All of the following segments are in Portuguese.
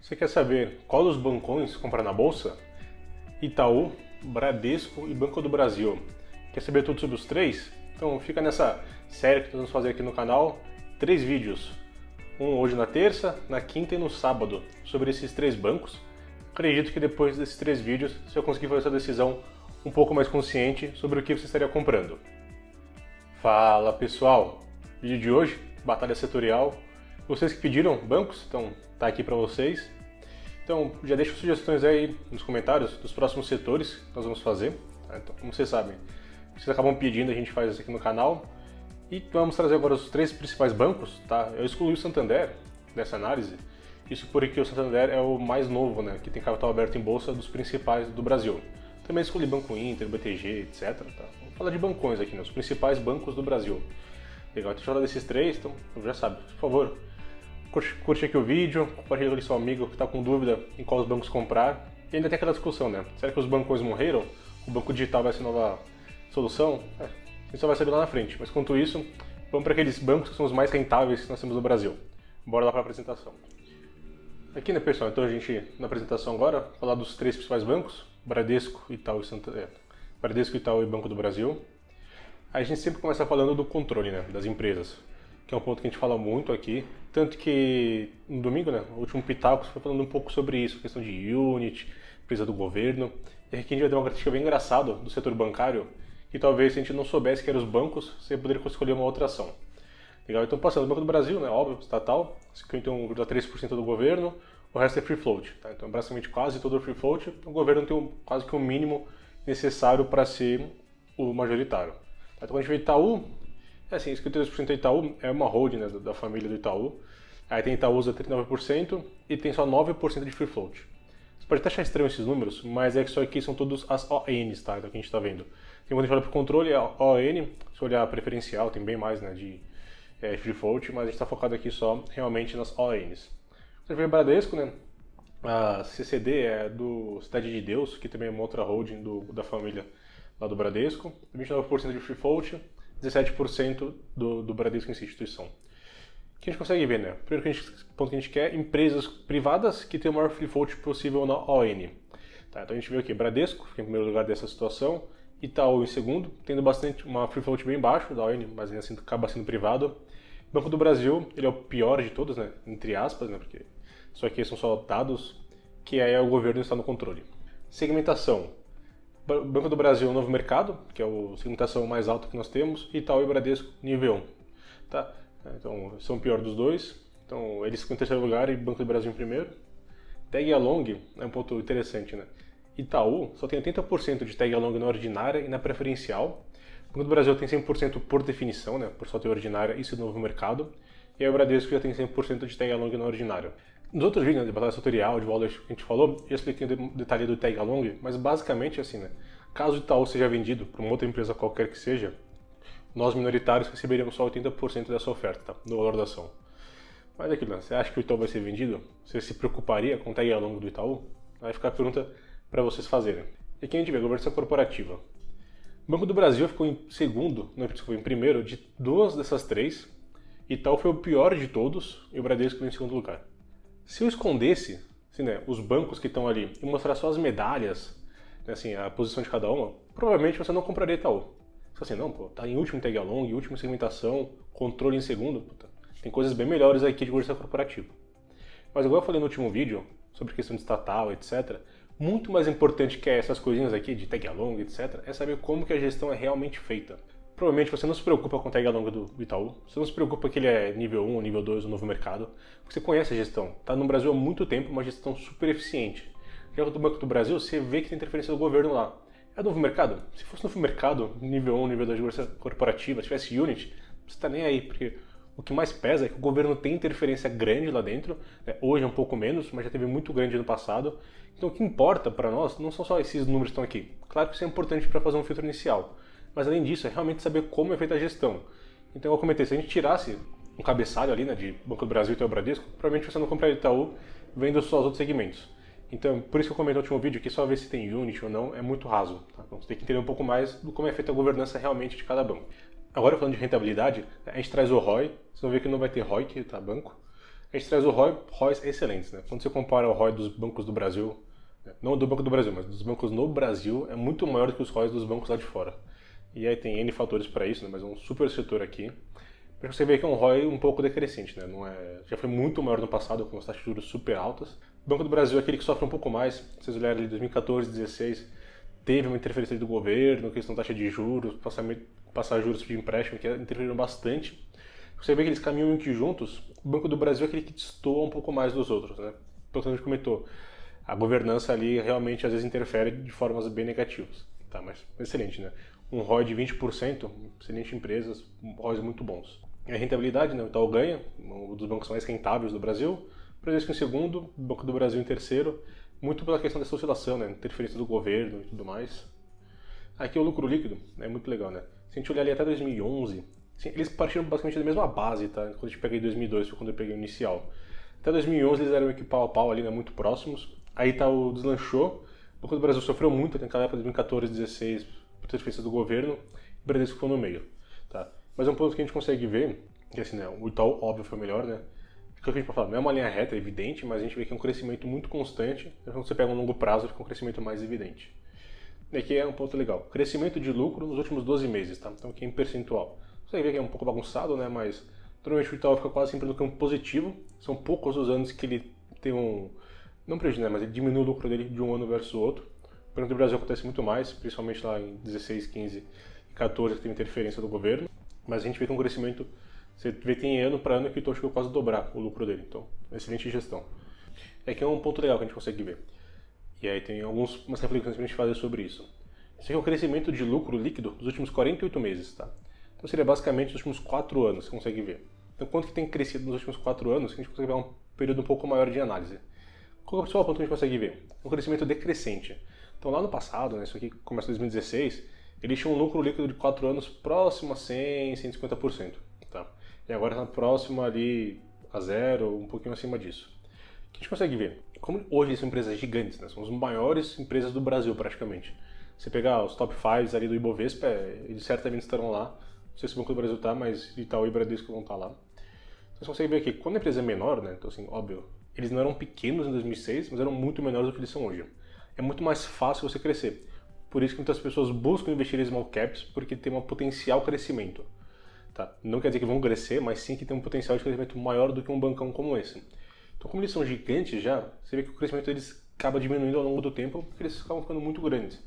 Você quer saber qual dos bancões comprar na bolsa? Itaú, Bradesco e Banco do Brasil. Quer saber tudo sobre os três? Então fica nessa série que nós vamos fazer aqui no canal, 3 vídeos. Um hoje na terça, na quinta e no sábado, sobre esses 3 bancos. Acredito que depois desses 3 vídeos você vai conseguir fazer essa decisão um pouco mais consciente sobre o que você estaria comprando. Fala pessoal, vídeo de hoje, batalha setorial. Vocês que pediram bancos, então tá aqui para vocês. Então já deixa sugestões aí nos comentários dos próximos setores que nós vamos fazer. Tá? Então, como vocês sabem, vocês acabam pedindo, a gente faz isso aqui no canal. E vamos trazer agora os 3 principais bancos. Tá? Eu excluí o Santander dessa análise. Isso porque o Santander é o mais novo, né, que tem capital aberto em bolsa dos principais do Brasil. Também escolhi Banco Inter, BTG, etc. Tá? Vamos falar de bancões aqui, né, os principais bancos do Brasil. Legal, deixa eu falar desses 3, então já sabe, por favor, curte aqui o vídeo, compartilha com seu amigo que está com dúvida em quais bancos comprar. E ainda tem aquela discussão, né? Será que os bancões morreram? O banco digital vai ser a nova solução? A gente só vai saber lá na frente. Mas quanto isso, vamos para aqueles bancos que são os mais rentáveis que nós temos no Brasil. Bora lá para a apresentação. Aqui, né, pessoal? Então a gente, na apresentação agora, falar dos 3 principais bancos, Bradesco, Itaú e Santander. Bradesco, Itaú e Banco do Brasil. Aí a gente sempre começa falando do controle, né, das empresas, que é um ponto que a gente fala muito aqui. Tanto que no domingo, né, o último Pitacos foi falando um pouco sobre isso, questão de unit, empresa do governo. E aqui a gente vai ter uma crítica bem engraçada do setor bancário, que talvez se a gente não soubesse que eram os bancos, você poderia escolher uma outra ação. Legal, então passando o Banco do Brasil, né, óbvio, estatal, 51,3% do governo, o resto é free float. Tá? Então basicamente quase todo o free float, o governo tem quase que o mínimo necessário para ser o majoritário. Tá? Então quando a gente vê Itaú, assim, 53% do Itaú é uma holding, né, da família do Itaú. Aí tem Itaúsa 39% e tem só 9% de free float. Você pode até achar estranho esses números, mas é que só aqui são todos as ONs, tá? Então que a gente está vendo. Então, quando a gente olha para o controle, é ON, se olhar preferencial, tem bem mais, né, de free float, mas a gente está focado aqui só realmente nas ONs. Você vê o Bradesco, né? A CCD é do Cidade de Deus, que também é uma outra holding da família lá do Bradesco. 29% de free float, 17% do Bradesco em si, instituição. O que a gente consegue ver, né? Primeiro ponto que a gente quer, empresas privadas que tenham o maior free float possível na ON. Tá, então a gente vê aqui, Bradesco fica em primeiro lugar dessa situação, Itaú em segundo, tendo bastante uma free float bem baixo da ON, mas ainda assim acaba sendo privado. Banco do Brasil, ele é o pior de todos, né? Entre aspas, né? Porque isso aqui são só dados, que aí é o governo está no controle. Segmentação. Banco do Brasil, Novo Mercado, que é a segmentação mais alta que nós temos, Itaú e Bradesco, nível 1. Tá? Então, são o pior dos dois. Então, eles ficam em terceiro lugar e Banco do Brasil em primeiro. Tag along é um ponto interessante, né? Itaú só tem 80% de tag along na ordinária e na preferencial. O Banco do Brasil tem 100% por definição, né? Por só ter ordinária e ser Novo Mercado. E aí o Bradesco já tem 100% de tag along na ordinária. Nos outros vídeos, né, de batalha setorial, de valor que a gente falou, eu expliquei o detalhe do tag along, mas basicamente assim, né? Caso o Itaú seja vendido para uma outra empresa qualquer que seja, nós minoritários receberíamos só 80% dessa oferta, tá? Do valor da ação. Mas é aquilo, né? Você acha que o Itaú vai ser vendido? Você se preocuparia com o tag along do Itaú? Vai ficar a pergunta para vocês fazerem. E aqui a gente vê a governança corporativa. O Banco do Brasil ficou em segundo, não, desculpa, em primeiro de 2 dessas 3. Itaú foi o pior de todos e o Bradesco ficou em segundo lugar. Se eu escondesse assim, né, os bancos que estão ali e mostrar só as medalhas, né, assim, a posição de cada uma, provavelmente você não compraria Itaú. Só assim, não, pô, tá em último em tag along, último em segmentação, controle em segundo, puta, tem coisas bem melhores aqui de governança corporativa. Mas igual eu falei no último vídeo, sobre questão de estatal, etc., muito mais importante que essas coisinhas aqui de tag along, etc., é saber como que a gestão é realmente feita. Provavelmente você não se preocupa com o tag along do Itaú, você não se preocupa que ele é nível 1 ou nível 2 do Novo Mercado, porque você conhece a gestão. Está no Brasil há muito tempo, uma gestão super eficiente. Já do Banco do Brasil, você vê que tem interferência do governo lá. É Novo Mercado? Se fosse Novo Mercado, nível 1, nível 2 de governança corporativa, se tivesse unit, você está nem aí, porque o que mais pesa é que o governo tem interferência grande lá dentro, né? Hoje é um pouco menos, mas já teve muito grande no passado. Então o que importa para nós não são só esses números que estão aqui. Claro que isso é importante para fazer um filtro inicial, mas além disso é realmente saber como é feita a gestão. Então eu comentei, se a gente tirasse um cabeçalho ali, né, de Banco do Brasil e Itaú Bradesco, provavelmente você não compraria Itaú vendo só os outros segmentos. Então, por isso que eu comentei no último vídeo que só ver se tem unit ou não é muito raso. Tá? Então você tem que entender um pouco mais do como é feita a governança realmente de cada banco. Agora falando de rentabilidade, a gente traz o ROI, vocês vão ver que não vai ter ROIC, tá, banco. A gente traz o ROI, ROIs excelentes, né? Quando você compara o ROI dos bancos do Brasil, né? Não do Banco do Brasil, mas dos bancos no Brasil, é muito maior do que os ROIs dos bancos lá de fora. E aí tem N fatores para isso, né? Mas é um super setor aqui. Para você ver que é um ROI um pouco decrescente, né? Não é, já foi muito maior no passado, com as taxas de juros super altas. O Banco do Brasil é aquele que sofre um pouco mais. Se vocês olharem ali 2014, 2016, teve uma interferência do governo, questão da taxa de juros, passar juros de empréstimo, que interferiram bastante. Você vê que eles caminham muito juntos. O Banco do Brasil é aquele que destoa um pouco mais dos outros, né? Pelo que a gente comentou, a governança ali realmente às vezes interfere de formas bem negativas. Tá, mas excelente, né? Um ROI de 20%, excelente empresas, ROIs muito bons. A rentabilidade, né? O Itaú ganha, um dos bancos mais rentáveis do Brasil. Bradesco em segundo, Banco do Brasil em terceiro, muito pela questão dessa oscilação, né? Interferência do governo e tudo mais. Aqui o lucro líquido é muito legal, né? Se a gente olhar ali até 2011, assim, eles partiram basicamente da mesma base, tá? Quando a gente pega em 2002, foi quando eu peguei o inicial. Até 2011 eles eram pau a pau ali, né? Muito próximos. Aí Itaú deslanchou, o Banco do Brasil sofreu muito naquela época de 2014, 2016, por interferência do governo, e o Bradesco ficou no meio, tá? Mas é um ponto que a gente consegue ver, que assim, né? O Itaú, óbvio, foi melhor, né? O que a gente pode falar? Não é uma linha reta, é evidente, mas a gente vê que é um crescimento muito constante. Quando você pega um longo prazo, fica um crescimento mais evidente. E aqui é um ponto legal. Crescimento de lucro nos últimos 12 meses, tá? Então aqui em percentual. Você vê que é um pouco bagunçado, né? Mas normalmente o Itaú fica quase sempre no campo positivo. São poucos os anos que ele tem um... Não prejuízo, né? Mas ele diminui o lucro dele de um ano versus o outro. No Brasil acontece muito mais, principalmente lá em 16, 15 e 14, que tem interferência do governo. Mas a gente vê que um crescimento... Você vê que tem ano para ano que o Itaú chegou quase a dobrar o lucro dele. Então, excelente gestão. Aqui é um ponto legal que a gente consegue ver. E aí tem algumas reflexões que a gente fazer sobre isso. Esse aqui é o crescimento de lucro líquido dos últimos 48 meses, tá? Então seria basicamente os últimos 4 anos, você consegue ver. Então quanto que tem crescido nos últimos 4 anos, que a gente consegue ver um período um pouco maior de análise. Qual é o principal ponto que a gente consegue ver? Um crescimento decrescente. Então lá no passado, né, isso aqui começa em 2016, eles tinham um lucro líquido de 4 anos próximo a 100, 150%. Tá? E agora está próximo ali a zero, um pouquinho acima disso. O que a gente consegue ver? Como hoje são empresas gigantes, né? São as maiores empresas do Brasil praticamente. Você pegar os top 5 ali do Ibovespa, eles certamente estarão lá. Não sei se o Banco do Brasil está, mas Itaú e Bradesco vão estar lá. Então, você consegue ver aqui, quando a empresa é menor, né? Então assim, óbvio, eles não eram pequenos em 2006, mas eram muito menores do que eles são hoje. É muito mais fácil você crescer. Por isso que muitas pessoas buscam investir em small caps, porque tem um potencial crescimento. Tá? Não quer dizer que vão crescer, mas sim que tem um potencial de crescimento maior do que um bancão como esse. Então, como eles são gigantes já, você vê que o crescimento deles acaba diminuindo ao longo do tempo, porque eles acabam ficando muito grandes.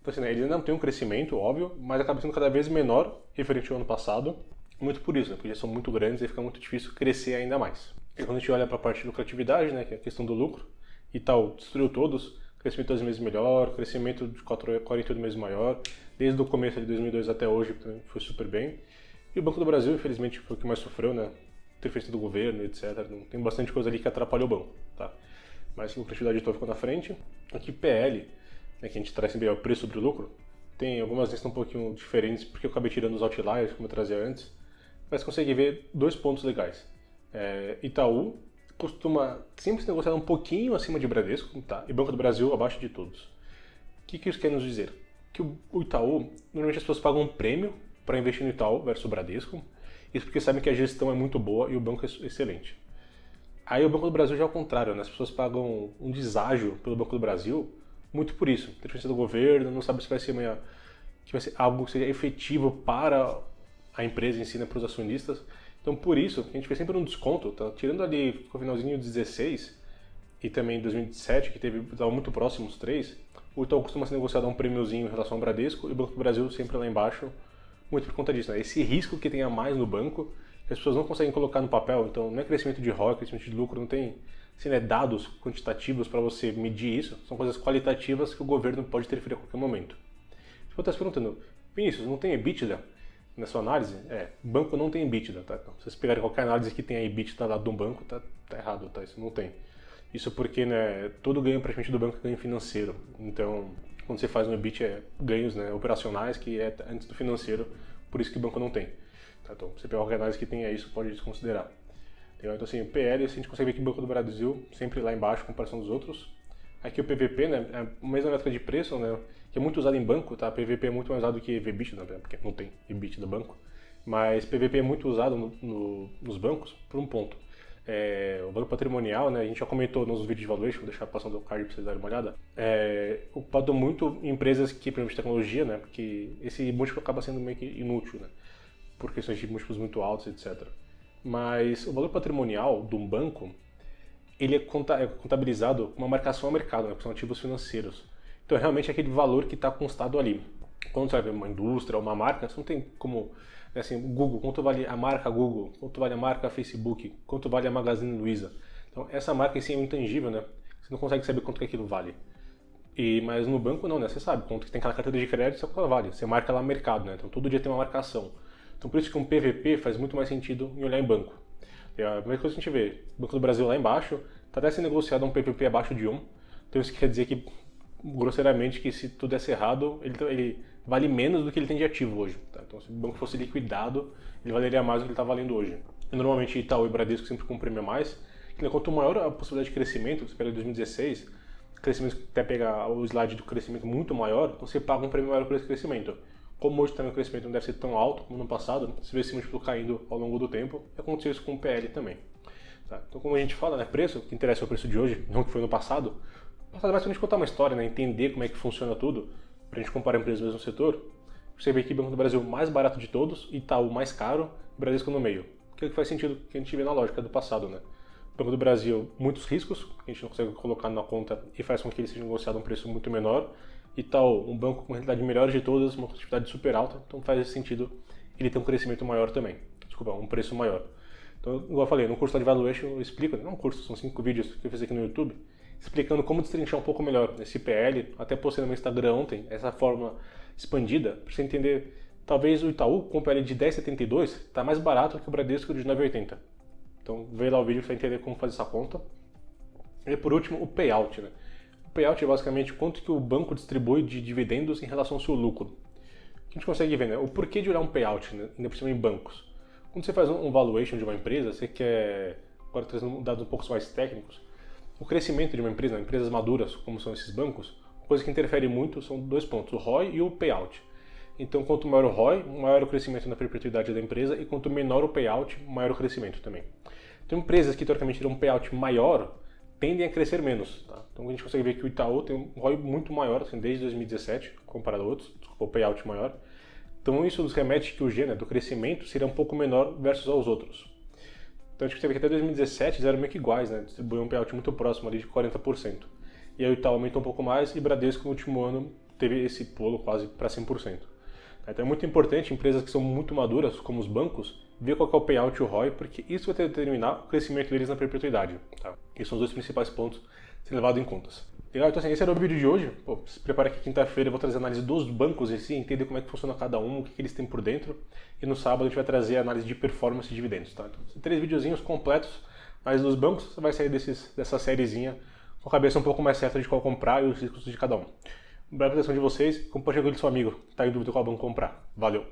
Então, assim, né, eles ainda não têm um crescimento, óbvio, mas acaba sendo cada vez menor, referente ao ano passado, muito por isso, né, porque eles são muito grandes e fica muito difícil crescer ainda mais. E quando a gente olha para a parte de lucratividade, né, que é a questão do lucro, e tal, destruiu todos, crescimento de 12 meses melhor, crescimento de 48 meses maior, desde o começo de 2002 até hoje também foi super bem. E o Banco do Brasil, infelizmente, foi o que mais sofreu, né? Interferência do governo, etc. Tem bastante coisa ali que atrapalha o banco, tá? Mas a lucratividade toda ficou na frente. Aqui PL, né, que a gente traz sempre o preço sobre o lucro, tem algumas listas um pouquinho diferentes, porque eu acabei tirando os outliers, como eu trazia antes, mas consegue ver 2 pontos legais. Itaú costuma sempre se negociar um pouquinho acima de Bradesco, tá? E Banco do Brasil abaixo de todos. O que isso quer nos dizer? Que o Itaú, normalmente as pessoas pagam um prêmio para investir no Itaú versus o Bradesco, isso porque sabem que a gestão é muito boa e o banco é excelente. Aí o Banco do Brasil já é o contrário, né? As pessoas pagam um deságio pelo Banco do Brasil, muito por isso. Interferência do governo, não sabe se vai ser algo que seja efetivo para a empresa em si, né, para os acionistas. Então por isso, a gente fez sempre um desconto, tá? Tirando ali o finalzinho de 16 e também 2017, que estava muito próximo os três, o Itaú costuma ser negociado a um prêmiozinho em relação ao Bradesco e o Banco do Brasil sempre lá embaixo, muito por conta disso, né? Esse risco que tem a mais no banco, que as pessoas não conseguem colocar no papel, então não é crescimento de ROI, crescimento de lucro, não tem assim, né, dados quantitativos para você medir isso, são coisas qualitativas que o governo pode interferir a qualquer momento. Você pode estar se perguntando, Vinícius, não tem EBITDA na sua análise? Banco não tem EBITDA, tá? Então, se vocês pegarem qualquer análise que tenha EBITDA lá de um banco, tá errado, tá? Isso não tem. Isso porque, né, todo ganho praticamente do banco é ganho financeiro, então quando você faz um EBIT é ganhos, né, operacionais, que é antes do financeiro, por isso que o banco não tem. Tá? Então, você pegar qualquer análise que tenha isso, pode desconsiderar. Então, assim, o PL, a gente consegue ver que o Banco do Brasil sempre lá embaixo, em comparação dos outros. Aqui o PVP, né, é a mesma métrica de preço, né, que é muito usado em banco, tá? PVP é muito mais usado que EBITDA, né, porque não tem EBITDA do banco. Mas PVP é muito usado nos bancos por um ponto. o valor patrimonial, né, a gente já comentou nos vídeos de valuation, vou deixar passando o card para vocês darem uma olhada, ocupado muito em empresas que, por exemplo, de tecnologia, né, porque esse múltiplo acaba sendo meio que inútil, né, por questões de múltiplos muito altos, etc. Mas o valor patrimonial de um banco, ele é contabilizado com uma marcação ao mercado, né, que são ativos financeiros. Então, realmente, é aquele valor que está constado ali. Quando você vai ver uma indústria ou uma marca, você não tem como, né, assim, Google, quanto vale a marca Google, quanto vale a marca Facebook, quanto vale a Magazine Luiza. Então, essa marca em si é intangível, né? Você não consegue saber quanto que aquilo vale. Mas no banco não, né? Você sabe quanto que tem aquela carteira de crédito, quanto ela vale. Você marca lá no mercado, né? Então, todo dia tem uma marcação. Então, por isso que um PVP faz muito mais sentido em olhar em banco. E a primeira coisa que a gente vê, o Banco do Brasil lá embaixo, está até sendo negociado um PVP abaixo de 1. Então, isso quer dizer que, grosseiramente, que se tudo desse errado, ele vale menos do que ele tem de ativo hoje. Tá? Então, se o banco fosse liquidado, ele valeria mais do que ele está valendo hoje. E, normalmente, Itaú e Bradesco sempre com um prêmio a mais. Que, né, quanto maior a possibilidade de crescimento, você pega em 2016, crescimento, até pegar o slide do crescimento muito maior, então você paga um prêmio maior por esse crescimento. Como hoje também o crescimento não deve ser tão alto como no passado, você vê esse múltiplo caindo ao longo do tempo, e aconteceu isso com o PL também. Tá? Então, como a gente fala, né, preço, o que interessa é o preço de hoje, não o que foi no passado. O passado é mais pra gente contar uma história, né, entender como é que funciona tudo, pra gente comparar empresas do mesmo setor. Você vê que o Banco do Brasil é o mais barato de todos, Itaú mais caro, e Bradesco no meio. Que faz sentido que a gente vê na lógica do passado, né? O Banco do Brasil, muitos riscos, que a gente não consegue colocar na conta e faz com que ele seja negociado a um preço muito menor. Itaú, um banco com rentabilidade melhor de todas, uma rentabilidade super alta, então faz sentido ele ter um crescimento maior também. Desculpa, um preço maior. Então, igual eu falei, no curso de Valuation eu explico, não é um curso, são 5 vídeos que eu fiz aqui no YouTube, explicando como destrinchar um pouco melhor esse PL, até postei no meu Instagram ontem, essa forma expandida, para você entender, talvez o Itaú com o PL de 10,72 está mais barato que o Bradesco de 9,80. Então, vê lá o vídeo para entender como fazer essa conta. E por último, o payout, né? O payout é basicamente quanto que o banco distribui de dividendos em relação ao seu lucro. A gente consegue ver, né? O porquê de olhar um payout, né? Ainda por cima em bancos. Quando você faz um valuation de uma empresa, você quer, agora trazendo dados um pouco mais técnicos, o crescimento de uma empresa, né? Empresas maduras, como são esses bancos, coisa que interfere muito são 2 pontos, o ROI e o payout. Então, quanto maior o ROI, maior o crescimento na perpetuidade da empresa, e quanto menor o payout, maior o crescimento também. Então, empresas que teoricamente terão um payout maior tendem a crescer menos. Tá? Então, a gente consegue ver que o Itaú tem um ROI muito maior, assim, desde 2017, comparado a outros, o payout maior. Então, isso nos remete que o G, né, do crescimento, seria um pouco menor versus aos outros. Então, a gente teve que até 2017 eles eram meio que iguais, né, distribuíam um payout muito próximo ali de 40%. E aí o Itaú aumentou um pouco mais e Bradesco no último ano teve esse pulo quase para 100%. Então é muito importante, empresas que são muito maduras, como os bancos, ver qual é o payout e o ROI, porque isso vai determinar o crescimento deles na perpetuidade. Tá? Esses são os 2 principais pontos a ser levados em contas. Legal? Então assim, esse era o vídeo de hoje. Pô, se prepara que quinta-feira eu vou trazer análise dos bancos em si, entender como é que funciona cada um, o que eles têm por dentro. E no sábado a gente vai trazer a análise de performance e dividendos. Tá? Então, são 3 videozinhos completos, mas nos bancos você vai sair dessa sériezinha com a cabeça um pouco mais certa de qual comprar e os riscos de cada um. Breve atenção de vocês, compartilhe com o seu amigo que está em dúvida qual banco comprar. Valeu!